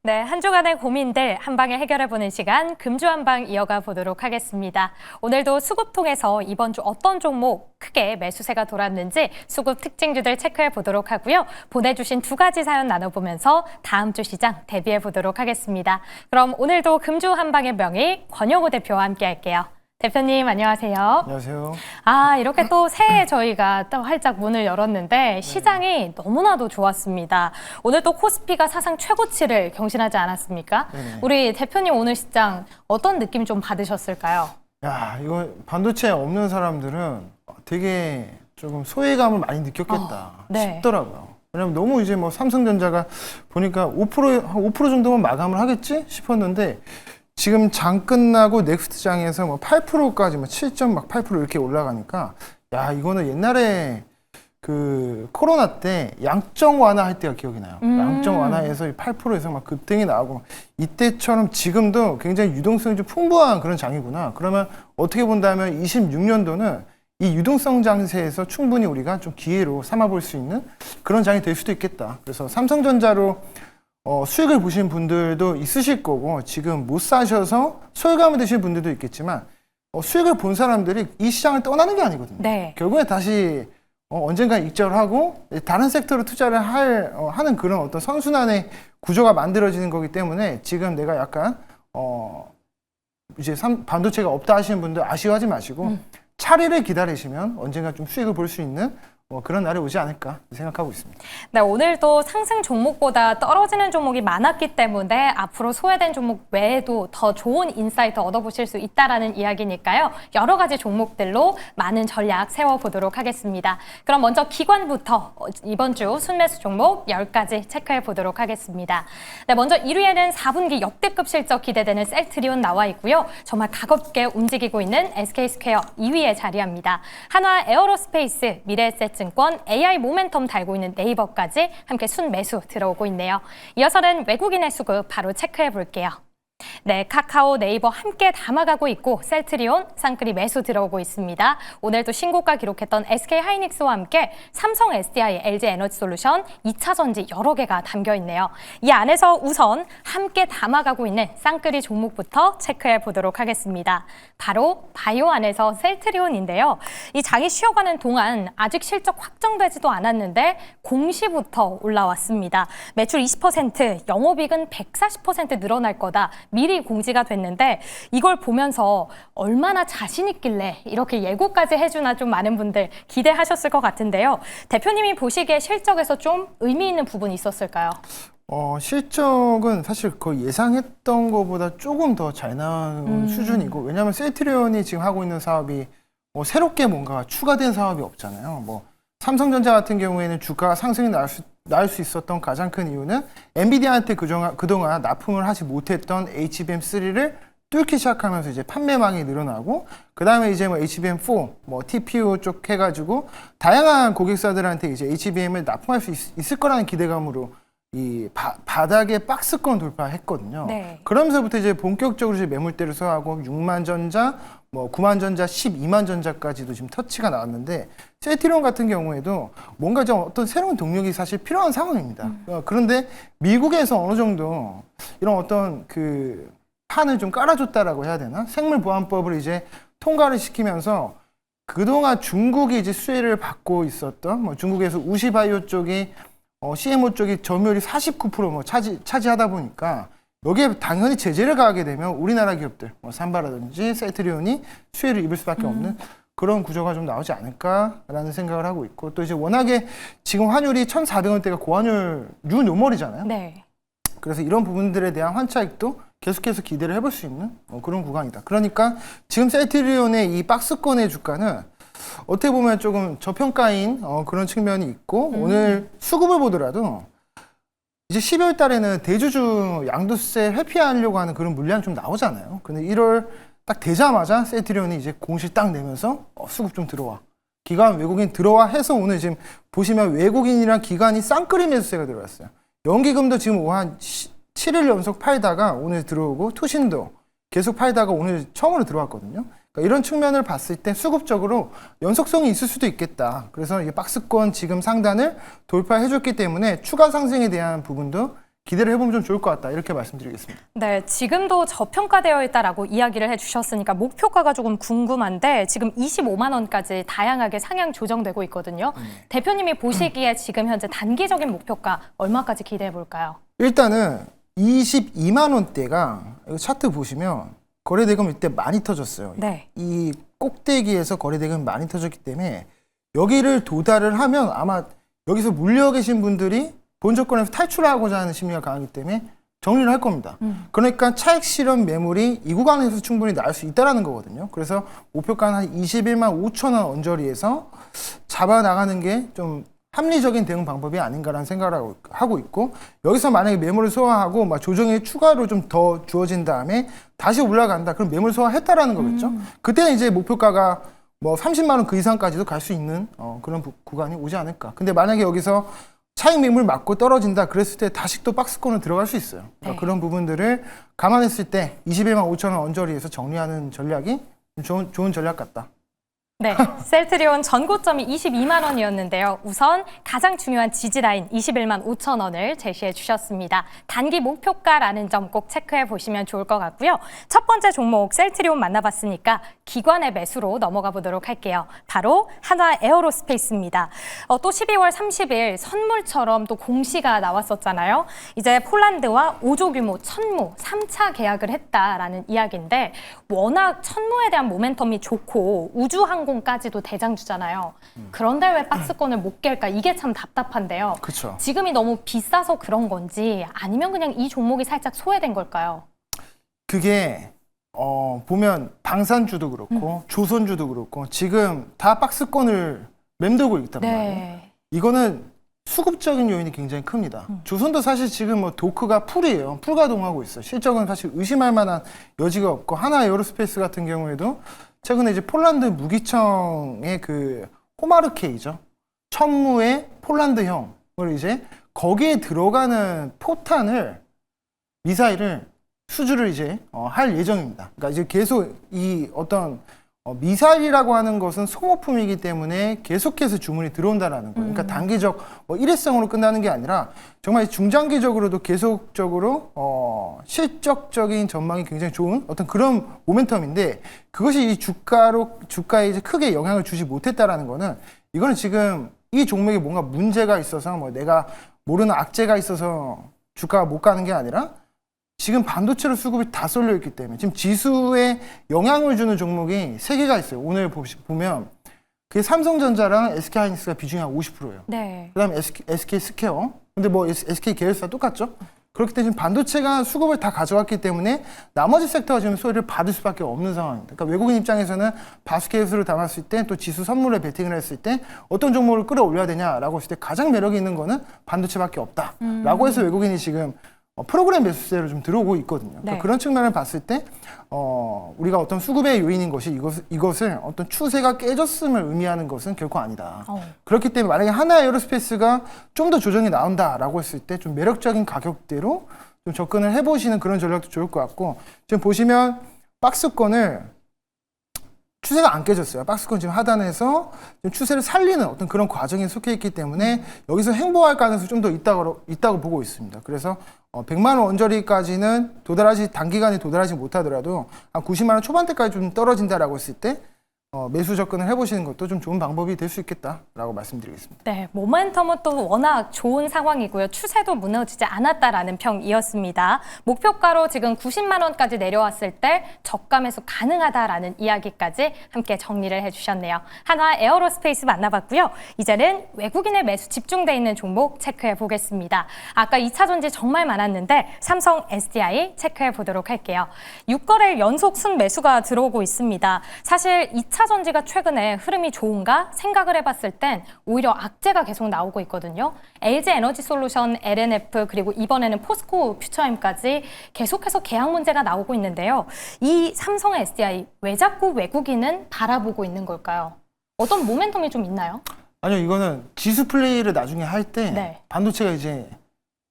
네, 한 주간의 고민들 한 방에 해결해보는 시간 금주 한방 이어가 보도록 하겠습니다. 오늘도 수급통에서 이번 주 어떤 종목 크게 매수세가 돌았는지 수급 특징주들 체크해 보도록 하고요. 보내주신 두 가지 사연 나눠보면서 다음 주 시장 대비해 보도록 하겠습니다. 그럼 오늘도 금주 한방의 명의 권영우 대표와 함께 할게요. 대표님 안녕하세요. 안녕하세요. 이렇게 또 새해 저희가 또 활짝 문을 열었는데 시장이 너무나도 좋았습니다. 오늘 또 코스피가 사상 최고치를 경신하지 않았습니까? 네네. 우리 대표님 오늘 시장 어떤 느낌 좀 받으셨을까요? 야, 이거 반도체 없는 사람들은 되게 조금 소외감을 많이 느꼈겠다 네. 싶더라고요. 왜냐면 너무 이제 뭐 삼성전자가 보니까 5% 정도면 마감을 하겠지 싶었는데 지금 장 끝나고 넥스트장에서 뭐 8%까지 뭐 7.8% 이렇게 올라가니까 야, 이거는 옛날에 그 코로나 때 양적 완화할 때가 기억이 나요. 양적 완화에서 8%에서 막 급등이 나오고 이때처럼 지금도 굉장히 유동성이 좀 풍부한 그런 장이구나. 그러면 어떻게 본다면 26년도는 이 유동성 장세에서 충분히 우리가 좀 기회로 삼아볼 수 있는 그런 장이 될 수도 있겠다. 그래서 삼성전자로 수익을 보신 분들도 있으실 거고 지금 못 사셔서 소외감을 드신 분들도 있겠지만 수익을 본 사람들이 이 시장을 떠나는 게 아니거든요. 네. 결국에 다시 언젠가 익절하고 다른 섹터로 투자를 하는 그런 어떤 선순환의 구조가 만들어지는 거기 때문에 지금 내가 약간 이제 반도체가 없다 하시는 분들 아쉬워하지 마시고 차례를 기다리시면 언젠가 좀 수익을 볼 수 있는 그런 날이 오지 않을까 생각하고 있습니다. 네, 오늘도 상승 종목보다 떨어지는 종목이 많았기 때문에 앞으로 소외된 종목 외에도 더 좋은 인사이트 얻어보실 수 있다라는 이야기니까요. 여러 가지 종목들로 많은 전략 세워보도록 하겠습니다. 그럼 먼저 기관부터 이번 주 순매수 종목 10가지 체크해 보도록 하겠습니다. 네, 먼저 1위에는 4분기 역대급 실적 기대되는 셀트리온 나와 있고요. 정말 가볍게 움직이고 있는 SK스퀘어 2위에 자리합니다. 한화 에어로스페이스, 미래에셋 증권, AI 모멘텀 달고 있는 네이버까지 함께 순매수 들어오고 있네요. 이어서는 외국인의 수급 바로 체크해 볼게요. 네, 카카오, 네이버 함께 담아가고 있고 셀트리온, 쌍끌이 매수 들어오고 있습니다. 오늘도 신고가 기록했던 SK하이닉스와 함께 삼성 SDI, LG에너지솔루션, 2차전지 여러 개가 담겨 있네요. 이 안에서 우선 함께 담아가고 있는 쌍끌이 종목부터 체크해 보도록 하겠습니다. 바로 바이오 안에서 셀트리온인데요. 이 장이 쉬어가는 동안 아직 실적 확정되지도 않았는데 공시부터 올라왔습니다. 매출 20%, 영업이익은 140% 늘어날 거다. 미리 공지가 됐는데 이걸 보면서 얼마나 자신 있길래 이렇게 예고까지 해주나 좀 많은 분들 기대하셨을 것 같은데요. 대표님이 보시기에 실적에서 좀 의미 있는 부분이 있었을까요? 실적은 사실 거의 예상했던 것보다 조금 더 잘 나온 수준이고 왜냐하면 셀트리온이 지금 하고 있는 사업이 새롭게 뭔가 추가된 사업이 없잖아요. 삼성전자 같은 경우에는 주가 상승이 나올 수 있었던 가장 큰 이유는 엔비디아한테 그동안 납품을 하지 못했던 HBM3를 뚫기 시작하면서 이제 판매망이 늘어나고 그 다음에 이제 HBM4, TPU 쪽 해가지고 다양한 고객사들한테 이제 HBM을 납품할 수 있을 거라는 기대감으로 이 바닥에 박스권 돌파했거든요. 네. 그러면서부터 이제 본격적으로 이제 매물대를 소화하고 6만 전자, 9만 전자, 12만 전자까지도 지금 터치가 나왔는데 셀트리온 같은 경우에도 뭔가 좀 어떤 새로운 동력이 사실 필요한 상황입니다. 그런데 미국에서 어느 정도 이런 어떤 그 판을 좀 깔아줬다라고 해야 되나? 생물보안법을 이제 통과를 시키면서 그동안 중국이 이제 수혜를 받고 있었던 중국에서 우시바이오 쪽이 CMO 쪽이 점유율이 49% 차지하다 보니까 여기에 당연히 제재를 가하게 되면 우리나라 기업들, 삼바라든지 셀트리온이 수혜를 입을 수밖에 없는 그런 구조가 좀 나오지 않을까라는 생각을 하고 있고 또 이제 워낙에 지금 환율이 1,400원대가 고환율 뉴노멀이잖아요. 네. 그래서 이런 부분들에 대한 환차익도 계속해서 기대를 해볼 수 있는 그런 구간이다. 그러니까 지금 셀트리온의 이 박스권의 주가는 어떻게 보면 조금 저평가인 그런 측면이 있고 오늘 수급을 보더라도 이제 12월 달에는 대주주 양도세 회피하려고 하는 그런 물량이 좀 나오잖아요. 근데 1월 딱 되자마자 셀트리온이 이제 공시 딱 내면서 수급 좀 들어와. 기관 외국인 들어와 해서 오늘 지금 보시면 외국인이랑 기관이 쌍끌이 매수세가 들어왔어요. 연기금도 지금 한 7일 연속 팔다가 오늘 들어오고 투신도 계속 팔다가 오늘 처음으로 들어왔거든요. 그러니까 이런 측면을 봤을 때 수급적으로 연속성이 있을 수도 있겠다. 그래서 이 박스권 지금 상단을 돌파해줬기 때문에 추가 상승에 대한 부분도 기대를 해보면 좀 좋을 것 같다 이렇게 말씀드리겠습니다. 네, 지금도 저평가되어 있다라고 이야기를 해주셨으니까 목표가가 조금 궁금한데 지금 25만 원까지 다양하게 상향 조정되고 있거든요. 대표님이 보시기에 지금 현재 단기적인 목표가 얼마까지 기대해 볼까요? 일단은 22만 원대가 이거 차트 보시면 거래대금 이때 많이 터졌어요. 네. 이 꼭대기에서 거래대금이 많이 터졌기 때문에 여기를 도달을 하면 아마 여기서 물려 계신 분들이 본 조건에서 탈출하고자 하는 심리가 강하기 때문에 정리를 할 겁니다. 그러니까 차익 실현 매물이 이 구간에서 충분히 나올 수 있다는 거거든요. 그래서 목표가는 한 21만 5천 원 언저리에서 잡아나가는 게 좀 합리적인 대응 방법이 아닌가라는 생각을 하고 있고, 여기서 만약에 매물을 소화하고 막 조정이 추가로 좀 더 주어진 다음에 다시 올라간다. 그럼 매물 소화했다라는 거겠죠. 그때는 이제 목표가가 뭐 30만 원 그 이상까지도 갈 수 있는 그런 구간이 오지 않을까. 근데 만약에 여기서 차익 매물 맞고 떨어진다 그랬을 때 다시 또 박스권으로 들어갈 수 있어요. 그러니까 네. 그런 부분들을 감안했을 때 21만 5천 원 언저리에서 정리하는 전략이 좋은 전략 같다. 네, 셀트리온 전고점이 22만 원이었는데요. 우선 가장 중요한 지지라인 21만 5천 원을 제시해 주셨습니다. 단기 목표가라는 점 꼭 체크해 보시면 좋을 것 같고요. 첫 번째 종목 셀트리온 만나봤으니까 기관의 매수로 넘어가 보도록 할게요. 바로 한화 에어로스페이스입니다. 또 12월 30일 선물처럼 또 공시가 나왔었잖아요. 이제 폴란드와 5조 규모 천무 3차 계약을 했다라는 이야기인데 워낙 천무에 대한 모멘텀이 좋고 우주항공까지도 대장주잖아요. 그런데 왜 박스권을 못 깰까? 이게 참 답답한데요. 그렇죠. 지금이 너무 비싸서 그런 건지 아니면 그냥 이 종목이 살짝 소외된 걸까요? 그게 보면 방산주도 그렇고 조선주도 그렇고 지금 다 박스권을 맴돌고 있단 말이에요. 네. 이거는 수급적인 요인이 굉장히 큽니다. 조선도 사실 지금 뭐 도크가 풀이에요. 풀가동하고 있어요. 실적은 사실 의심할 만한 여지가 없고, 하나 에어로스페이스 같은 경우에도 최근에 이제 폴란드 무기청의 그 호마르케이죠. 천무의 폴란드형을 이제 거기에 들어가는 포탄을 미사일을 수주를 이제 할 예정입니다. 그러니까 이제 계속 이 어떤 미사일이라고 하는 것은 소모품이기 때문에 계속해서 주문이 들어온다라는 거예요. 그러니까 단기적 일회성으로 끝나는 게 아니라 정말 중장기적으로도 계속적으로 실적적인 전망이 굉장히 좋은 어떤 그런 모멘텀인데, 그것이 이 주가에 이제 크게 영향을 주지 못했다라는 거는, 이거는 지금 이 종목에 뭔가 문제가 있어서 뭐 내가 모르는 악재가 있어서 주가가 못 가는 게 아니라 지금 반도체로 수급이 다 쏠려 있기 때문에 지금 지수에 영향을 주는 종목이 3개가 있어요. 오늘 보면 그게 삼성전자랑 SK하이닉스가 비중이 한 50%예요. 네. 그다음에 SK 스퀘어. 근데 뭐 SK 계열사 똑같죠? 그렇기 때문에 지금 반도체가 수급을 다 가져왔기 때문에 나머지 섹터가 지금 소리를 받을 수밖에 없는 상황입니다. 그러니까 외국인 입장에서는 바스켓으로 담았을 때, 또 지수 선물에 베팅을 했을 때 어떤 종목을 끌어올려야 되냐라고 했을 때 가장 매력이 있는 거는 반도체밖에 없다라고 해서 외국인이 지금 프로그램 매수세로 좀 들어오고 있거든요. 네. 그러니까 그런 측면을 봤을 때 우리가 어떤 수급의 요인인 것이 이것을 어떤 추세가 깨졌음을 의미하는 것은 결코 아니다. 그렇기 때문에 만약에 하나 에어로스페이스가 좀 더 조정이 나온다라고 했을 때 좀 매력적인 가격대로 좀 접근을 해보시는 그런 전략도 좋을 것 같고, 지금 보시면 박스권을 추세가 안 깨졌어요. 박스권 지금 하단에서 지금 추세를 살리는 어떤 그런 과정에 속해 있기 때문에 여기서 행보할 가능성이 좀 더 있다고 보고 있습니다. 그래서 100만 원 언저리까지는 단기간에 도달하지 못하더라도 한 90만 원 초반대까지 좀 떨어진다라고 했을 때 매수 접근을 해보시는 것도 좀 좋은 방법이 될 수 있겠다라고 말씀드리겠습니다. 네, 모멘텀은 또 워낙 좋은 상황이고요. 추세도 무너지지 않았다라는 평이었습니다. 목표가로 지금 90만 원까지 내려왔을 때 저가 매수 가능하다라는 이야기까지 함께 정리를 해주셨네요. 한화 에어로스페이스 만나봤고요. 이제는 외국인의 매수 집중돼 있는 종목 체크해 보겠습니다. 아까 2차 전지 정말 많았는데 삼성 SDI 체크해 보도록 할게요. 6거래일 연속 순매수가 들어오고 있습니다. 사실 2차 전지가 최근에 흐름이 좋은가 생각을 해봤을 땐 오히려 악재가 계속 나오고 있거든요. LG 에너지 솔루션, LNF, 그리고 이번에는 포스코 퓨처엠까지 계속해서 계약 문제가 나오고 있는데요. 이 삼성 SDI 왜 자꾸 외국인은 바라보고 있는 걸까요? 어떤 모멘텀이 좀 있나요? 아니요, 이거는 지수 플레이를 나중에 할 때 네. 반도체가 이제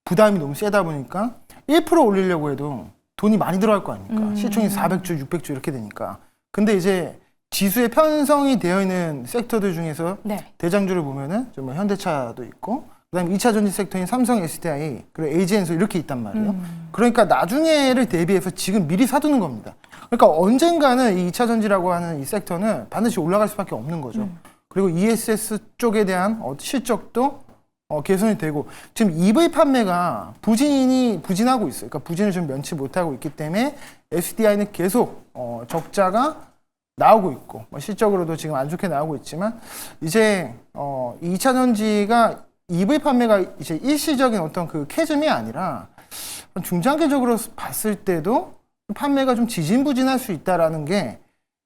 부담이 너무 세다 보니까 1% 올리려고 해도 돈이 많이 들어갈 거 아닙니까? 시총이 400주, 600주 이렇게 되니까. 근데 이제 지수에 편성이 되어 있는 섹터들 중에서 네. 대장주를 보면은 좀 뭐 현대차도 있고, 그다음에 2차 전지 섹터인 삼성 SDI, 그리고 AG엔소 이렇게 있단 말이에요. 그러니까 나중에를 대비해서 지금 미리 사두는 겁니다. 그러니까 언젠가는 이 2차 전지라고 하는 이 섹터는 반드시 올라갈 수밖에 없는 거죠. 그리고 ESS 쪽에 대한 실적도 개선이 되고, 지금 EV 판매가 부진하고 있어요. 그러니까 부진을 좀 면치 못하고 있기 때문에 SDI는 계속 적자가 나오고 있고, 실적으로도 지금 안 좋게 나오고 있지만, 이제 이 2차 전지가 EV 판매가 이제 일시적인 어떤 그 캐즘이 아니라 중장기적으로 봤을 때도 판매가 좀 지진부진할 수 있다라는 게,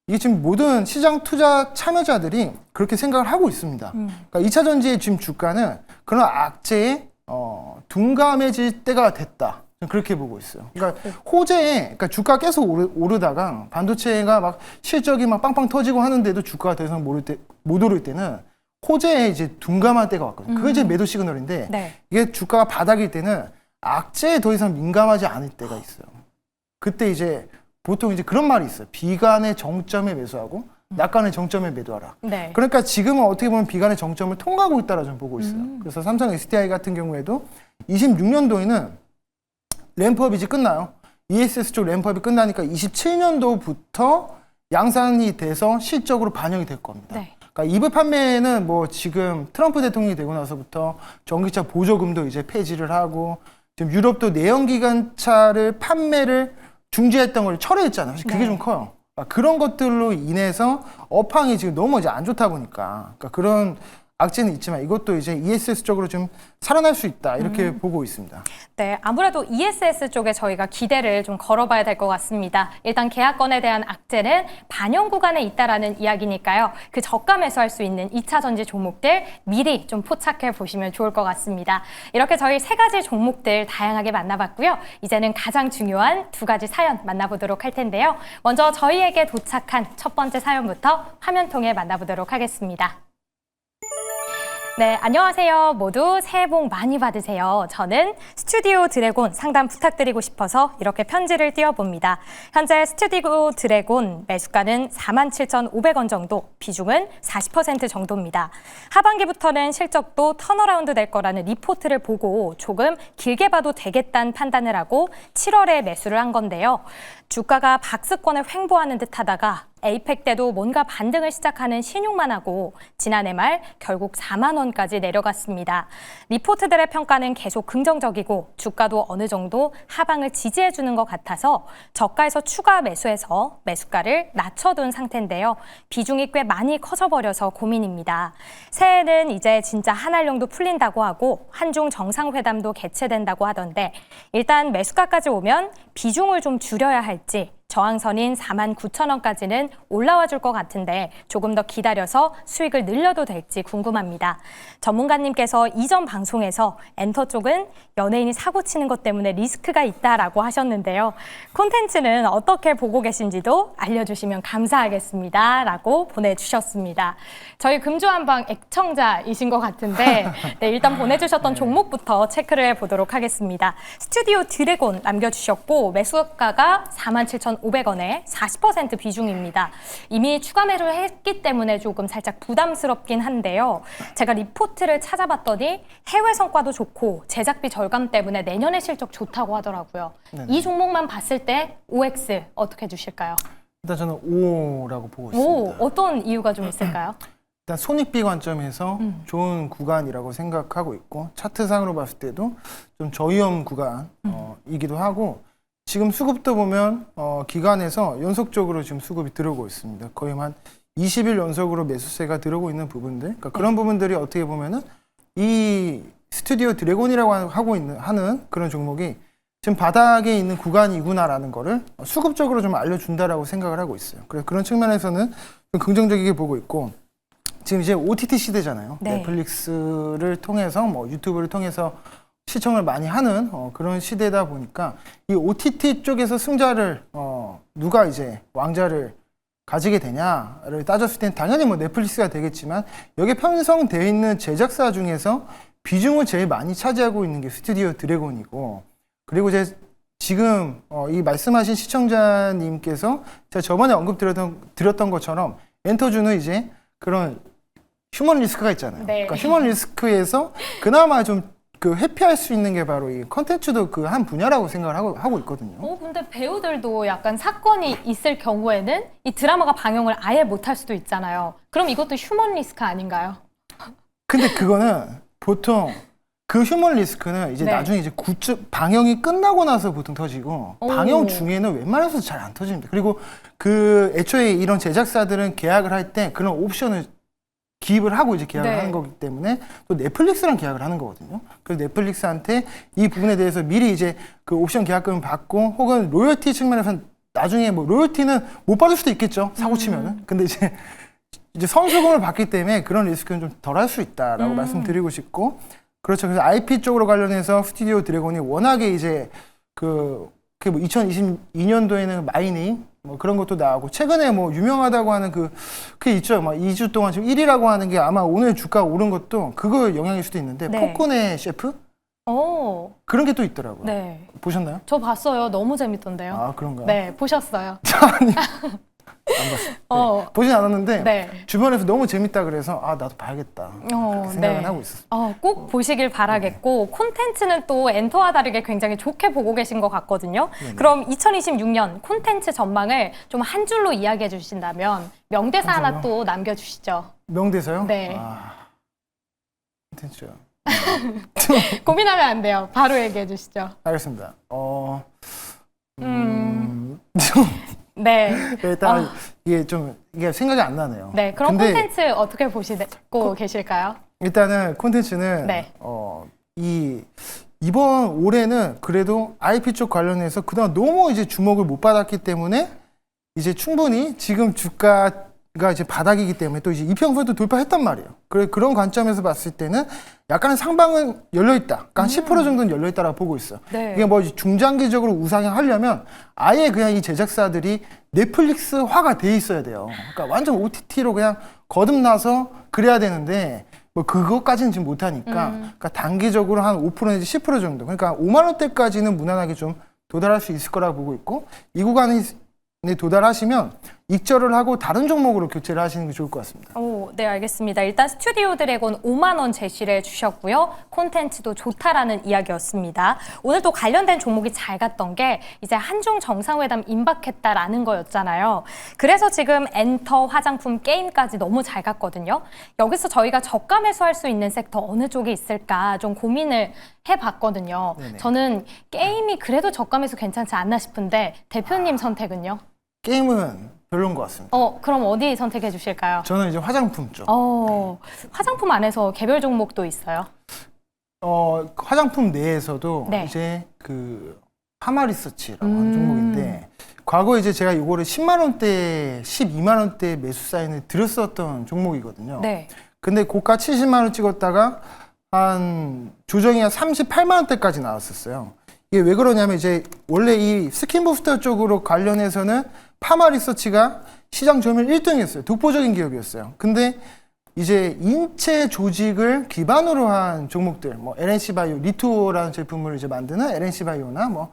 이게 지금 모든 시장 투자 참여자들이 그렇게 생각을 하고 있습니다. 그러니까 2차 전지의 지금 주가는 그런 악재에 둔감해질 때가 됐다. 그렇게 보고 있어요. 그러니까 그러니까 주가가 계속 오르다가 반도체가 막 실적이 막 빵빵 터지고 하는데도 주가가 더 이상 못 오를 때는 호재에 이제 둔감한 때가 왔거든요. 그게 이제 매도 시그널인데, 네. 이게 주가가 바닥일 때는 악재에 더 이상 민감하지 않을 때가 있어요. 그때 이제 보통 이제 그런 말이 있어요. 비관의 정점에 매수하고 낙관의 정점에 매도하라. 네. 그러니까 지금은 어떻게 보면 비관의 정점을 통과하고 있다라 좀 보고 있어요. 그래서 삼성 SDI 같은 경우에도 26년도에는 램프업이 이제 끝나요. ESS 쪽 램프업이 끝나니까 27년도부터 양산이 돼서 실적으로 반영이 될 겁니다. 네. 그러니까 EV 판매는 뭐 지금 트럼프 대통령이 되고 나서부터 전기차 보조금도 이제 폐지를 하고, 지금 유럽도 내연기관차를 판매를 중지했던 걸 철회했잖아요. 사실 그게 네. 좀 커요. 그러니까 그런 것들로 인해서 업황이 지금 너무 이제 안 좋다 보니까, 그러니까 그런 악재는 있지만 이것도 이제 ESS 쪽으로 좀 살아날 수 있다, 이렇게 보고 있습니다. 네, 아무래도 ESS 쪽에 저희가 기대를 좀 걸어봐야 될 것 같습니다. 일단 계약건에 대한 악재는 반영 구간에 있다라는 이야기니까요. 그 저가 매수할 수 있는 2차 전지 종목들 미리 좀 포착해 보시면 좋을 것 같습니다. 이렇게 저희 세 가지 종목들 다양하게 만나봤고요. 이제는 가장 중요한 두 가지 사연 만나보도록 할 텐데요. 먼저 저희에게 도착한 첫 번째 사연부터 화면 통해 만나보도록 하겠습니다. 네, 안녕하세요. 모두 새해 복 많이 받으세요. 저는 스튜디오 드래곤 상담 부탁드리고 싶어서 이렇게 편지를 띄워봅니다. 현재 스튜디오 드래곤 매수가는 47,500원 정도, 비중은 40% 정도입니다. 하반기부터는 실적도 턴어라운드 될 거라는 리포트를 보고 조금 길게 봐도 되겠다는 판단을 하고 7월에 매수를 한 건데요. 주가가 박스권을 횡보하는 듯 하다가 에이펙 때도 뭔가 반등을 시작하는 신용만 하고 지난해 말 결국 4만 원까지 내려갔습니다. 리포트들의 평가는 계속 긍정적이고 주가도 어느 정도 하방을 지지해주는 것 같아서 저가에서 추가 매수해서 매수가를 낮춰둔 상태인데요. 비중이 꽤 많이 커져버려서 고민입니다. 새해에는 이제 진짜 한알령도 풀린다고 하고 한중 정상회담도 개최된다고 하던데, 일단 매수가까지 오면 비중을 좀 줄여야 할지, 저항선인 49,000원까지는 올라와 줄 것 같은데 조금 더 기다려서 수익을 늘려도 될지 궁금합니다. 전문가님께서 이전 방송에서 엔터 쪽은 연예인이 사고 치는 것 때문에 리스크가 있다라고 하셨는데요. 콘텐츠는 어떻게 보고 계신지도 알려주시면 감사하겠습니다. 라고 보내주셨습니다. 저희 금주한방 애청자이신 것 같은데, 네, 일단 보내주셨던 종목부터 체크를 해보도록 하겠습니다. 스튜디오 드래곤 남겨주셨고 매수가가 47,500원에 40% 비중입니다. 이미 추가 매수를 했기 때문에 조금 살짝 부담스럽긴 한데요. 제가 리포트를 찾아봤더니 해외 성과도 좋고 제작비 절감 때문에 내년에 실적 좋다고 하더라고요. 네네. 이 종목만 봤을 때 OX 어떻게 주실까요? 일단 저는 5라고 보고 있습니다. 오, 어떤 이유가 좀 있을까요? 일단 손익비 관점에서 좋은 구간이라고 생각하고 있고, 차트상으로 봤을 때도 좀 저위험 구간이기도 하고, 지금 수급도 보면 기관에서 연속적으로 지금 수급이 들어오고 있습니다. 거의 한 20일 연속으로 매수세가 들어오고 있는 부분들, 그러니까 그런 부분들이 어떻게 보면은 이 스튜디오 드래곤이라고 하는 그런 종목이 지금 바닥에 있는 구간이구나라는 거를 수급적으로 좀 알려준다라고 생각을 하고 있어요. 그래서 그런 측면에서는 좀 긍정적이게 보고 있고, 지금 이제 OTT 시대잖아요. 네. 넷플릭스를 통해서 뭐 유튜브를 통해서 시청을 많이 하는 그런 시대다 보니까 이 OTT 쪽에서 승자를 누가 이제 왕자를 가지게 되냐를 따졌을 땐 당연히 뭐 넷플릭스가 되겠지만, 여기에 편성되어 있는 제작사 중에서 비중을 제일 많이 차지하고 있는 게 스튜디오 드래곤이고, 그리고 이제 지금 이 말씀하신 시청자님께서 제가 저번에 언급드렸던 것처럼 엔터주는 이제 그런 휴먼 리스크가 있잖아요. 네. 그러니까 휴먼 리스크에서 그나마 좀 그 회피할 수 있는 게 바로 이 컨텐츠도 그 한 분야라고 생각을 하고 있거든요. 근데 배우들도 약간 사건이 있을 경우에는 이 드라마가 방영을 아예 못할 수도 있잖아요. 그럼 이것도 휴먼 리스크 아닌가요? 근데 그거는 보통 그 휴먼 리스크는 이제 네. 나중에 이제 방영이 끝나고 나서 보통 터지고 오. 방영 중에는 웬만해서 잘 안 터집니다. 그리고 그 애초에 이런 제작사들은 계약을 할 때 그런 옵션을 기입을 하고 이제 계약을 네. 하는 거기 때문에 또 넷플릭스랑 계약을 하는 거거든요. 그래서 넷플릭스한테 이 부분에 대해서 미리 이제 그 옵션 계약금을 받고 혹은 로열티 측면에서는 나중에 뭐 로열티는 못 받을 수도 있겠죠. 사고 치면은. 근데 이제 선수금을 받기 때문에 그런 리스크는 좀 덜 할 수 있다라고 말씀드리고 싶고 그렇죠. 그래서 IP 쪽으로 관련해서 스튜디오 드래곤이 워낙에 이제 뭐 2022년도에는 마이네임 뭐 그런 것도 나오고 최근에 뭐 유명하다고 하는 그게 있죠. 막 2주 동안 지금 1위라고 하는 게 아마 오늘 주가가 오른 것도 그거 영향일 수도 있는데 네. 포콘의 셰프 오, 그런 게 또 있더라고요. 네. 보셨나요? 저 봤어요. 너무 재밌던데요. 아 그런가요? 네, 보셨어요. 아니 안 봤어요. 보진 않았는데 네. 주변에서 너무 재밌다 그래서 아 나도 봐야겠다 그렇게 생각은 네. 하고 있었어요. 꼭 보시길 바라겠고 콘텐츠는 또 엔터와 다르게 굉장히 좋게 보고 계신 것 같거든요. 그럼 2026년 콘텐츠 전망을 좀 한 줄로 이야기해 주신다면 명대사 한 하나 줄로? 또 남겨주시죠. 명대사요? 네. 콘텐츠요. 고민하면 안 돼요. 바로 얘기해 주시죠. 알겠습니다. 네. 일단 이게 생각이 안 나네요. 네. 그럼 근데 콘텐츠 어떻게 보시고 계실까요? 일단은 콘텐츠는 네. 이번 올해는 그래도 IP 쪽 관련해서 그동안 너무 이제 주목을 못 받았기 때문에 이제 충분히 지금 주가가 이제 바닥이기 때문에 또 이제 이평선도 돌파했단 말이에요. 그런 관점에서 봤을 때는 약간의 상방은 열려 있다. 그러니까 한 10% 정도는 열려 있다라고 보고 있어. 네. 이게 뭐 중장기적으로 우상향하려면 아예 그냥 이 제작사들이 넷플릭스화가 돼 있어야 돼요. 그러니까 완전 OTT로 그냥 거듭나서 그래야 되는데 뭐 그것까지는 지금 못하니까 그러니까 단기적으로 한 5% 내지 10% 정도. 그러니까 5만 원대까지는 무난하게 좀 도달할 수 있을 거라고 보고 있고 이 구간에 도달하시면 익절을 하고 다른 종목으로 교체를 하시는 게 좋을 것 같습니다. 네, 알겠습니다. 일단 스튜디오 드래곤 5만 원 제시를 해주셨고요. 콘텐츠도 좋다라는 이야기였습니다. 오늘 또 관련된 종목이 잘 갔던 게 이제 한중 정상회담 임박했다라는 거였잖아요. 그래서 지금 엔터, 화장품, 게임까지 너무 잘 갔거든요. 여기서 저희가 저가 매수할 수 있는 섹터 어느 쪽에 있을까 좀 고민을 해봤거든요. 네네. 저는 게임이 그래도 저가 매수 괜찮지 않나 싶은데 대표님 선택은요? 게임은 별로인 것 같습니다. 그럼 어디 선택해 주실까요? 저는 이제 화장품 쪽. 화장품 안에서 개별 종목도 있어요? 화장품 내에서도 네. 이제 그 파마리서치라고 하는 종목인데 과거에 이제 제가 이거를 10만 원대, 12만 원대 매수 사인을 드렸었던 종목이거든요. 네. 근데 고가 70만 원 찍었다가 한 조정이 한 38만 원대까지 나왔었어요. 이게 왜 그러냐면 이제 원래 이 스킨부스터 쪽으로 관련해서는 파마리서치가 시장 점유율 1등이었어요. 독보적인 기업이었어요. 근데 이제 인체 조직을 기반으로 한 종목들, 뭐 LNC바이오, 리투오라는 제품을 이제 만드는 LNC바이오나 뭐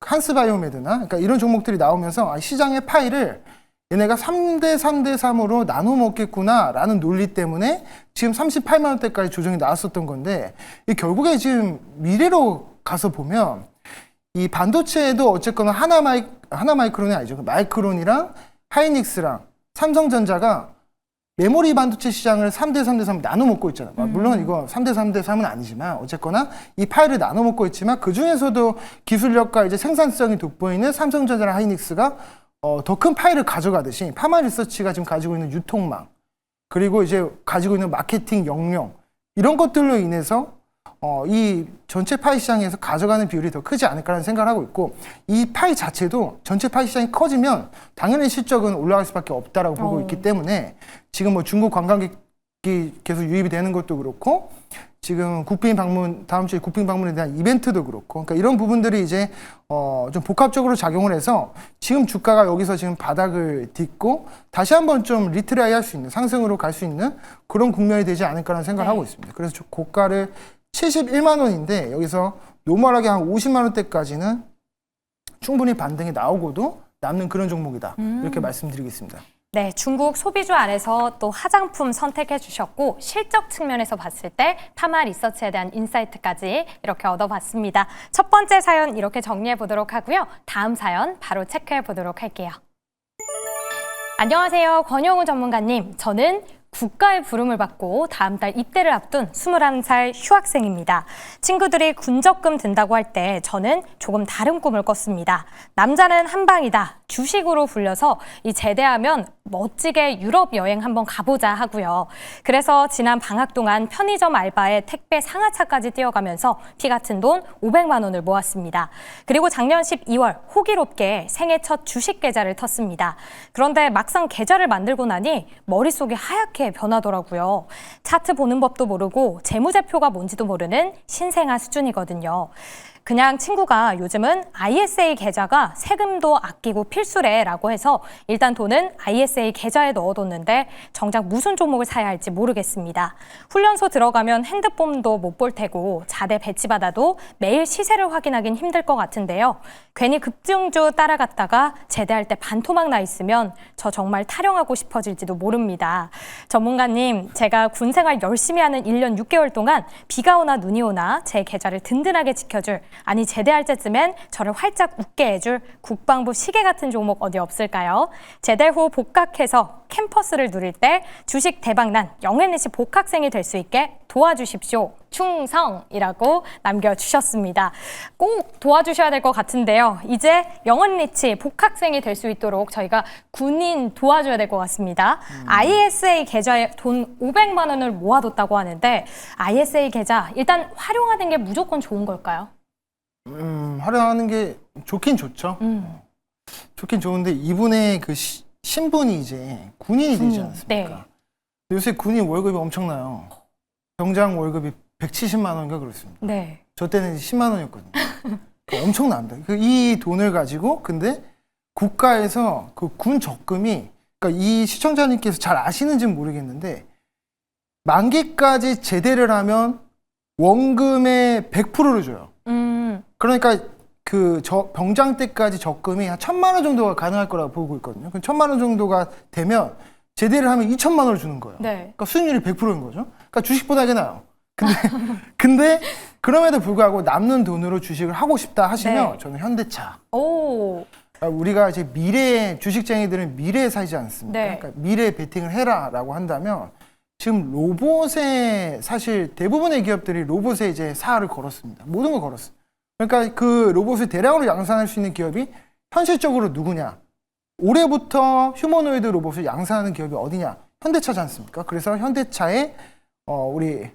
한스바이오메드나 그러니까 이런 종목들이 나오면서 시장의 파이를 얘네가 3대 3대 3으로 나눠 먹겠구나라는 논리 때문에 지금 38만 원대까지 조정이 나왔었던 건데 이 결국에 지금 미래로 가서 보면 이 반도체에도 어쨌거나 하나마이크론이 아니죠. 마이크론이랑 하이닉스랑 삼성전자가 메모리 반도체 시장을 3대 3대 3 나눠 먹고 있잖아요. 물론 이거 3대 3대 3은 아니지만 어쨌거나 이 파일을 나눠 먹고 있지만 그 중에서도 기술력과 이제 생산성이 돋보이는 삼성전자랑 하이닉스가 더 큰 파일을 가져가듯이 파마리서치가 지금 가지고 있는 유통망 그리고 이제 가지고 있는 마케팅 역량 이런 것들로 인해서 이 전체 파이 시장에서 가져가는 비율이 더 크지 않을까라는 생각을 하고 있고 이 파이 자체도 전체 파이 시장이 커지면 당연히 실적은 올라갈 수밖에 없다라고 보고 있기 때문에 지금 뭐 중국 관광객이 계속 유입이 되는 것도 그렇고 지금 국빈 방문 다음 주에 국빈 방문에 대한 이벤트도 그렇고 그러니까 이런 부분들이 이제 좀 복합적으로 작용을 해서 지금 주가가 여기서 지금 바닥을 딛고 다시 한번 좀 리트라이 할 수 있는 상승으로 갈 수 있는 그런 국면이 되지 않을까라는 생각을 하고 있습니다. 그래서 고가를 71만 원인데 여기서 노멀하게 한 50만 원대까지는 충분히 반등이 나오고도 남는 그런 종목이다. 이렇게 말씀드리겠습니다. 네, 중국 소비주 안에서 또 화장품 선택해 주셨고 실적 측면에서 봤을 때 타마 리서치에 대한 인사이트까지 이렇게 얻어봤습니다. 첫 번째 사연 이렇게 정리해 보도록 하고요. 다음 사연 바로 체크해 보도록 할게요. 안녕하세요. 권영우 전문가님. 저는 국가의 부름을 받고 다음 달 입대를 앞둔 21살 휴학생입니다. 친구들이 군적금 든다고 할 때 저는 조금 다른 꿈을 꿨습니다. 남자는 한방이다. 주식으로 불려서 이 제대하면 멋지게 유럽 여행 한번 가보자 하고요. 그래서 지난 방학 동안 편의점 알바에 택배 상하차까지 뛰어가면서 피 같은 돈 500만 원을 모았습니다. 그리고 작년 12월 호기롭게 생애 첫 주식 계좌를 텄습니다. 그런데 막상 계좌를 만들고 나니 머릿속이 하얗게 변하더라고요. 차트 보는 법도 모르고 재무제표가 뭔지도 모르는 신생아 수준이거든요. 그냥 친구가 요즘은 ISA 계좌가 세금도 아끼고 필수래라고 해서 일단 돈은 ISA 계좌에 넣어뒀는데 정작 무슨 종목을 사야 할지 모르겠습니다. 훈련소 들어가면 핸드폰도 못 볼 테고 자대 배치받아도 매일 시세를 확인하긴 힘들 것 같은데요. 괜히 급증주 따라갔다가 제대할 때 반토막 나 있으면 저 정말 타령하고 싶어질지도 모릅니다. 전문가님, 제가 군 생활 열심히 하는 1년 6개월 동안 비가 오나 눈이 오나 제 계좌를 든든하게 지켜줄, 아니 제대할 때쯤엔 저를 활짝 웃게 해줄 국방부 시계 같은 종목 어디 없을까요? 제대 후 복학해서 캠퍼스를 누릴 때 주식 대박난 영앤리치 복학생이 될 수 있게 도와주십시오. 충성이라고 남겨주셨습니다. 꼭 도와주셔야 될 것 같은데요. 이제 영앤리치 복학생이 될 수 있도록 저희가 군인 도와줘야 될 것 같습니다. ISA 계좌에 돈 500만 원을 모아뒀다고 하는데 ISA 계좌 일단 활용하는 게 무조건 좋은 걸까요? 활용하는 게 좋긴 좋죠. 좋긴 좋은데 이분의 그 신분이 이제 군인이 되지 않습니까? 네. 요새 군인 월급이 엄청나요. 병장 월급이 170만 원인가 그렇습니다. 네. 저 때는 10만 원이었거든요. 엄청납니다. 이 돈을 가지고 근데 국가에서 그 군 적금이, 그러니까 이 시청자님께서 잘 아시는지는 모르겠는데 만기까지 제대를 하면 원금의 100%를 줘요. 그러니까 그 병장 때까지 적금이 한 1,000만 원 정도가 가능할 거라고 보고 있거든요. 그럼 1,000만 원 정도가 되면 제대를 하면 2,000만 원을 주는 거예요. 네. 그러니까 수익률이 100%인 거죠. 그러니까 주식보다 이게 나아요. 근데 그럼에도 불구하고 남는 돈으로 주식을 하고 싶다 하시면 네. 저는 현대차. 오. 우리가 이제 미래의 주식쟁이들은 미래에 살지 않습니까? 네. 그러니까 미래에 베팅을 해라라고 한다면 지금 로봇에 사실 대부분의 기업들이 로봇에 이제 사활을 걸었습니다. 모든 걸 걸었어요. 그러니까 그 로봇을 대량으로 양산할 수 있는 기업이 현실적으로 누구냐? 올해부터 휴머노이드 로봇을 양산하는 기업이 어디냐? 현대차지 않습니까? 그래서 현대차에 우리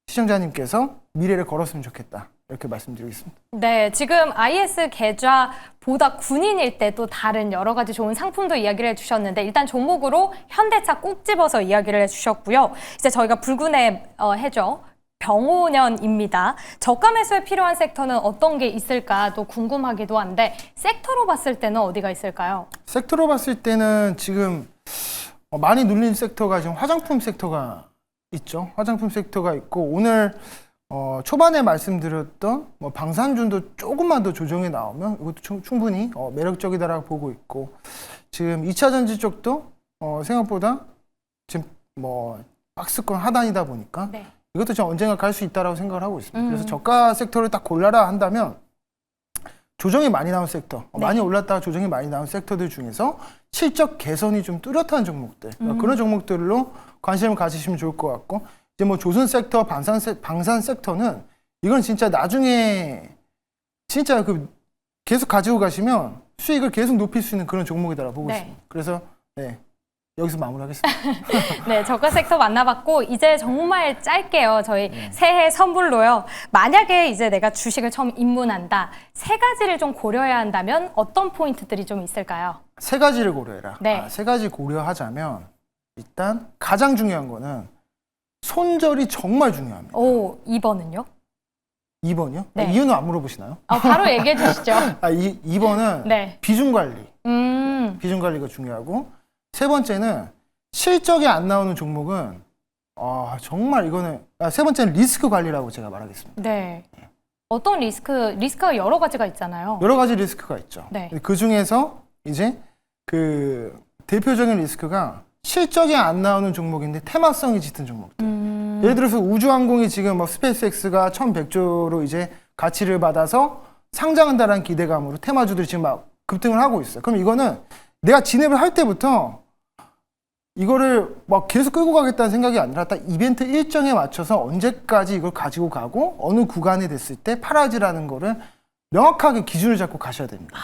시청자님께서 미래를 걸었으면 좋겠다. 이렇게 말씀드리겠습니다. 네, 지금 IS 계좌보다 군인일 때 또 다른 여러 가지 좋은 상품도 이야기를 해주셨는데 일단 종목으로 현대차 꼭 집어서 이야기를 해주셨고요. 이제 저희가 불군의 해죠. 병오년입니다. 저가 매수에 필요한 섹터는 어떤 게 있을까 또 궁금하기도 한데 섹터로 봤을 때는 어디가 있을까요? 섹터로 봤을 때는 지금 많이 눌린 섹터가 지금 화장품 섹터가 있죠. 화장품 섹터가 있고 오늘 초반에 말씀드렸던 뭐 방산주도 조금만 더 조정이 나오면 이것도 충분히 매력적이다라고 보고 있고 지금 2차 전지 쪽도 생각보다 지금 뭐 박스권 하단이다 보니까 네. 이것도 좀 언젠가 갈 수 있다라고 생각을 하고 있습니다. 그래서 저가 섹터를 딱 골라라 한다면 조정이 많이 나온 섹터, 네. 많이 올랐다가 조정이 많이 나온 섹터들 중에서 실적 개선이 좀 뚜렷한 종목들, 그런 종목들로 관심을 가지시면 좋을 것 같고 이제 뭐 조선 섹터, 방산 섹터는 이건 진짜 나중에 진짜 그 계속 가지고 가시면 수익을 계속 높일 수 있는 그런 종목이다라고 보고 네. 있습니다. 그래서 네. 여기서 마무리하겠습니다. 네, 저가 섹터 만나봤고 이제 정말 짧게요. 저희 새해 선물로요. 만약에 이제 내가 주식을 처음 입문한다. 세 가지를 좀 고려해야 한다면 어떤 포인트들이 좀 있을까요? 세 가지를 고려해라. 네. 세 가지 고려하자면 일단 가장 중요한 거는 손절이 정말 중요합니다. 오, 2번은요? 2번이요? 네. 이유는 안 물어보시나요? 바로 얘기해 주시죠. 2번은 네. 비중 관리. 비중 관리가 중요하고 세 번째는 실적이 안 나오는 종목은 정말 이거는 세 번째는 리스크 관리라고 제가 말하겠습니다. 네. 어떤 리스크가 여러 가지가 있잖아요. 여러 가지 리스크가 있죠. 네. 그 중에서 이제 그 대표적인 리스크가 실적이 안 나오는 종목인데 테마성이 짙은 종목들. 예를 들어서 우주항공이 지금 뭐 스페이스X가 1,100조로 이제 가치를 받아서 상장한다는 기대감으로 테마주들이 지금 막 급등을 하고 있어요. 그럼 이거는 내가 진입을 할 때부터 이거를 막 계속 끌고 가겠다는 생각이 아니라 딱 이벤트 일정에 맞춰서 언제까지 이걸 가지고 가고 어느 구간이 됐을 때 팔아지라는 거를 명확하게 기준을 잡고 가셔야 됩니다.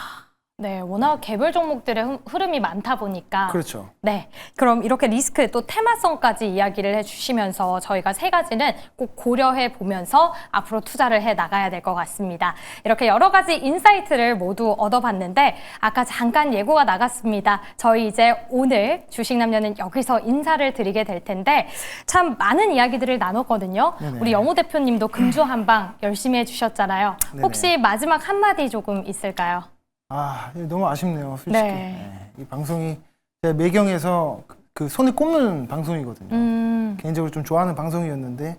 네, 워낙 개별 종목들의 흐름이 많다 보니까. 그렇죠. 네, 그럼 이렇게 리스크 또 테마성까지 이야기를 해주시면서 저희가 세 가지는 꼭 고려해 보면서 앞으로 투자를 해 나가야 될 것 같습니다. 이렇게 여러 가지 인사이트를 모두 얻어봤는데 아까 잠깐 예고가 나갔습니다. 저희 이제 오늘 주식남녀는 여기서 인사를 드리게 될 텐데 참 많은 이야기들을 나눴거든요. 네네. 우리 영호 대표님도 금주 한방 열심히 해주셨잖아요. 네네. 혹시 마지막 한마디 조금 있을까요? 아, 너무 아쉽네요, 솔직히. 네. 네, 이 방송이 제 매경에서 그 손에 꼽는 방송이거든요. 개인적으로 좀 좋아하는 방송이었는데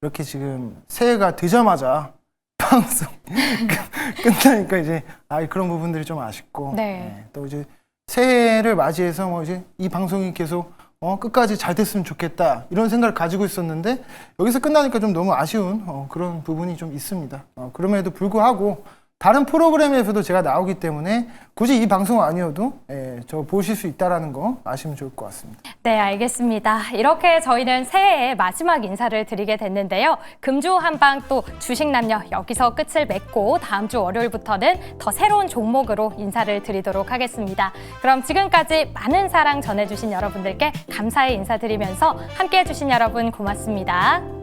이렇게 지금 새해가 되자마자 방송 끝나니까 이제 그런 부분들이 좀 아쉽고 네. 또 이제 새해를 맞이해서 뭐 이제 이 방송이 계속 끝까지 잘 됐으면 좋겠다 이런 생각을 가지고 있었는데 여기서 끝나니까 좀 너무 아쉬운 그런 부분이 좀 있습니다. 그럼에도 불구하고 다른 프로그램에서도 제가 나오기 때문에 굳이 이 방송 아니어도 저 보실 수 있다는 거 아시면 좋을 것 같습니다. 네, 알겠습니다. 이렇게 저희는 새해의 마지막 인사를 드리게 됐는데요. 금주 한방 또 주식남녀 여기서 끝을 맺고 다음 주 월요일부터는 더 새로운 종목으로 인사를 드리도록 하겠습니다. 그럼 지금까지 많은 사랑 전해주신 여러분들께 감사의 인사드리면서 함께해 주신 여러분 고맙습니다.